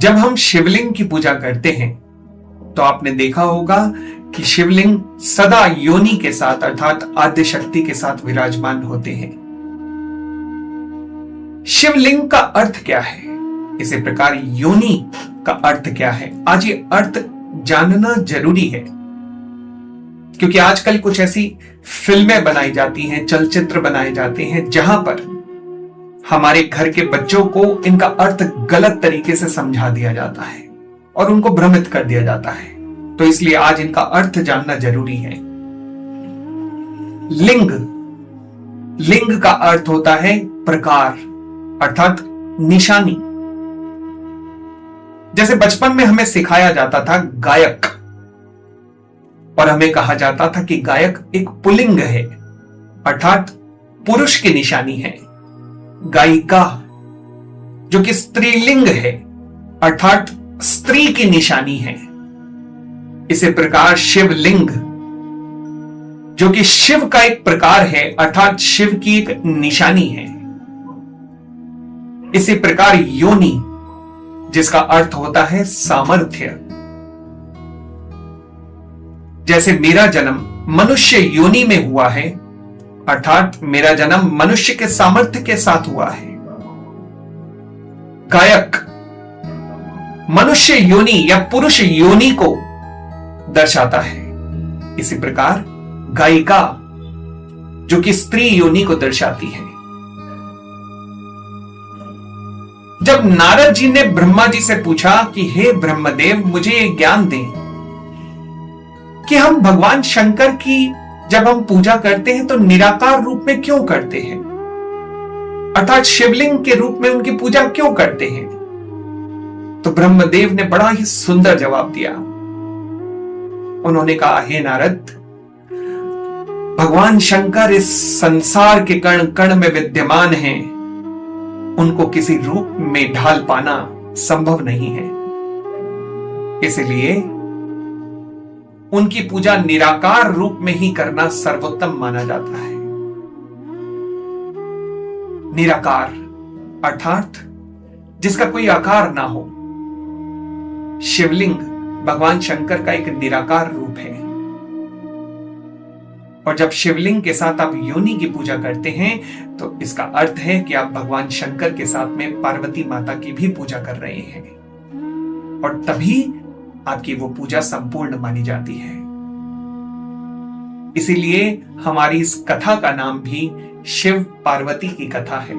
जब हम शिवलिंग की पूजा करते हैं तो आपने देखा होगा कि शिवलिंग सदा योनि के साथ अर्थात आद्य शक्ति के साथ विराजमान होते हैं। शिवलिंग का अर्थ क्या है, इसी प्रकार योनि का अर्थ क्या है, आज ये अर्थ जानना जरूरी है। क्योंकि आजकल कुछ ऐसी फिल्में बनाई जाती हैं, चलचित्र बनाए जाते हैं, जहां पर हमारे घर के बच्चों को इनका अर्थ गलत तरीके से समझा दिया जाता है और उनको भ्रमित कर दिया जाता है। तो इसलिए आज इनका अर्थ जानना जरूरी है। लिंग, लिंग का अर्थ होता है प्रकार अर्थात निशानी। जैसे बचपन में हमें सिखाया जाता था गायक, और हमें कहा जाता था कि गायक एक पुल्लिंग है अर्थात पुरुष की निशानी है। गायिका जो कि स्त्रीलिंग है अर्थात स्त्री की निशानी है। इसी प्रकार शिवलिंग जो कि शिव का एक प्रकार है अर्थात शिव की एक निशानी है। इसी प्रकार योनि जिसका अर्थ होता है सामर्थ्य। जैसे मेरा जन्म मनुष्य योनि में हुआ है अर्थात मेरा जन्म मनुष्य के सामर्थ्य के साथ हुआ है। गायक मनुष्य योनि या पुरुष योनि को दर्शाता है। इसी प्रकार गायिका जो कि स्त्री योनि को दर्शाती है। जब नारद जी ने ब्रह्मा जी से पूछा कि हे ब्रह्मदेव मुझे ये ज्ञान दें कि हम भगवान शंकर की जब हम पूजा करते हैं तो निराकार रूप में क्यों करते हैं अर्थात शिवलिंग के रूप में उनकी पूजा क्यों करते हैं, तो ब्रह्मदेव ने बड़ा ही सुंदर जवाब दिया। उन्होंने कहा हे नारद, भगवान शंकर इस संसार के कण कण में विद्यमान हैं, उनको किसी रूप में ढाल पाना संभव नहीं है। इसलिए उनकी पूजा निराकार रूप में ही करना सर्वोत्तम माना जाता है। निराकार अर्थात जिसका कोई आकार ना हो। शिवलिंग भगवान शंकर का एक निराकार रूप है। और जब शिवलिंग के साथ आप योनि की पूजा करते हैं तो इसका अर्थ है कि आप भगवान शंकर के साथ में पार्वती माता की भी पूजा कर रहे हैं और तभी आपकी वो पूजा संपूर्ण मानी जाती है। इसीलिए हमारी इस कथा का नाम भी शिव पार्वती की कथा है।